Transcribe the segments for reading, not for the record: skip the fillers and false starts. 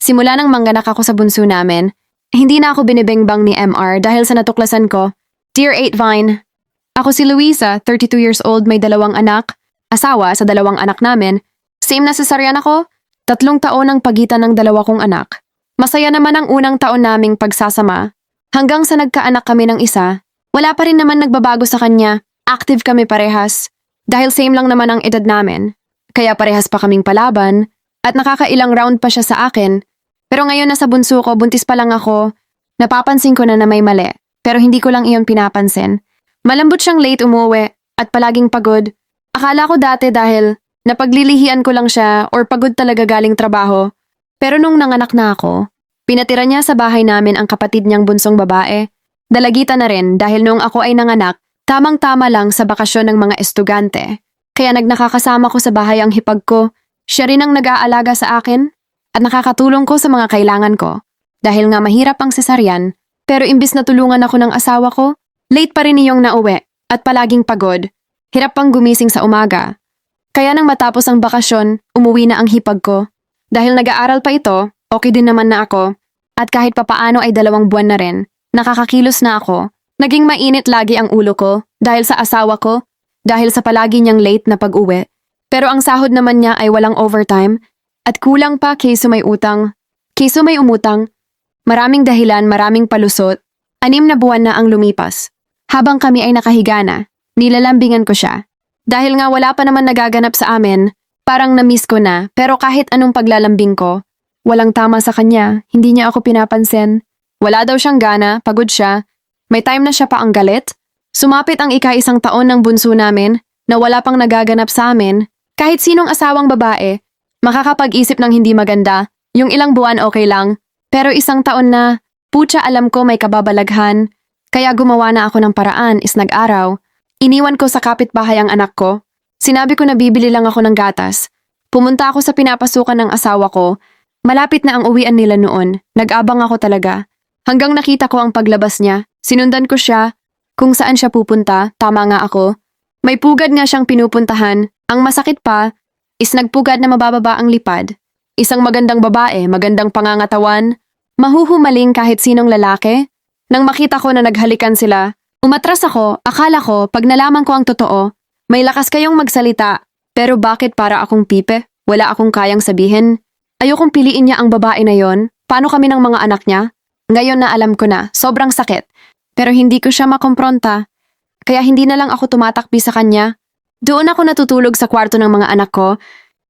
Simula nang mangganak ako sa bunso namin, hindi na ako binibengbang ni MR dahil sa natuklasan ko. Dear 8 Vine, ako si Luisa, 32 years old, may 2 anak, asawa sa 2 anak namin. Same na cesarean ako, 3 taon ang pagitan ng 2 kong anak. Masaya naman ang unang taon naming pagsasama. Hanggang sa nagkaanak kami ng isa, wala pa rin naman nagbabago sa kanya, active kami parehas. Dahil same lang naman ang edad namin. Kaya parehas pa kaming palaban, at nakakailang round pa siya sa akin. Pero ngayon na sa bunso ko, buntis pa lang ako, napapansin ko na may mali. Pero hindi ko lang iyon pinapansin. Malambot siyang late umuwi, at palaging pagod. Akala ko dati dahil napaglilihian ko lang siya or pagod talaga galing trabaho. Pero nung nanganak na ako, pinatira niya sa bahay namin ang kapatid niyang bunsong babae. Dalagita na rin dahil nung ako ay nanganak, tamang-tama lang sa bakasyon ng mga estudante. Kaya nagnakakasama ko sa bahay ang hipag ko. Siya rin ang nag-aalaga sa akin at nakakatulong ko sa mga kailangan ko. Dahil nga mahirap ang cesarean, pero imbis na tulungan ako ng asawa ko, late pa rin iyong nauwi at palaging pagod. Hirap pang gumising sa umaga. Kaya nang matapos ang bakasyon, umuwi na ang hipag ko. Dahil nag-aaral pa ito, okay din naman na ako. At kahit papaano ay 2 buwan na rin, nakakakilos na ako. Naging mainit lagi ang ulo ko dahil sa asawa ko, dahil sa palagi niyang late na pag-uwi. Pero ang sahod naman niya ay walang overtime at kulang pa keso may utang. Keso may umutang. Maraming dahilan, maraming palusot. 6 na buwan na ang lumipas. Habang kami ay nakahiga na, nilalambingan ko siya. Dahil nga wala pa naman nagaganap sa amin, parang na-miss ko na, pero kahit anong paglalambing ko, walang tama sa kanya, hindi niya ako pinapansin. Wala daw siyang gana, pagod siya. May time na siya pa ang galit. Sumapit ang ika-1 taon ng bunso namin na wala pang nagaganap sa amin. Kahit sinong asawang babae, makakapag-isip ng hindi maganda, yung ilang buwan okay lang. Pero 1 taon na, putya alam ko may kababalaghan. Kaya gumawa na ako ng paraan is nag-araw. Iniwan ko sa kapitbahay ang anak ko. Sinabi ko na bibili lang ako ng gatas. Pumunta ako sa pinapasukan ng asawa ko. Malapit na ang uwian nila noon. Nag-abang ako talaga. Hanggang nakita ko ang paglabas niya. Sinundan ko siya. Kung saan siya pupunta, tama nga ako. May pugad nga siyang pinupuntahan. Ang masakit pa is nagpugad na mabababa ang lipad. Isang magandang babae, magandang pangangatawan. Mahuhumaling kahit sinong lalaki. Nang makita ko na naghalikan sila, umatras ako. Akala ko, pag nalaman ko ang totoo, may lakas kayong magsalita, pero bakit para akong pipe? Wala akong kayang sabihin. Ayokong piliin niya ang babae na yon. Paano kami ng mga anak niya? Ngayon na alam ko na, sobrang sakit. Pero hindi ko siya makompronta. Kaya hindi na lang ako tumatakbi sa kanya. Doon ako natutulog sa kwarto ng mga anak ko.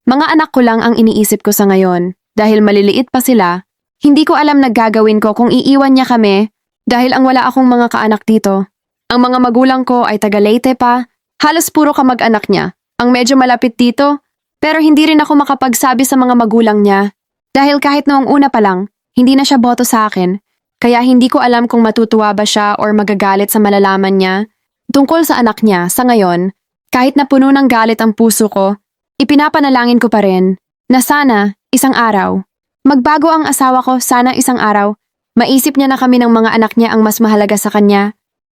Mga anak ko lang ang iniisip ko sa ngayon. Dahil maliliit pa sila, hindi ko alam na gagawin ko kung iiwan niya kami dahil ang wala akong mga kaanak dito. Ang mga magulang ko ay taga Leyte pa. Halos puro kamag-anak niya, ang medyo malapit dito, pero hindi rin ako makapagsabi sa mga magulang niya. Dahil kahit noong una pa lang, hindi na siya boto sa akin, kaya hindi ko alam kung matutuwa ba siya or magagalit sa malalaman niya. Tungkol sa anak niya, sa ngayon, kahit na puno ng galit ang puso ko, ipinapanalangin ko pa rin na sana, isang araw, magbago ang asawa ko, sana isang araw, maisip niya na kami ng mga anak niya ang mas mahalaga sa kanya.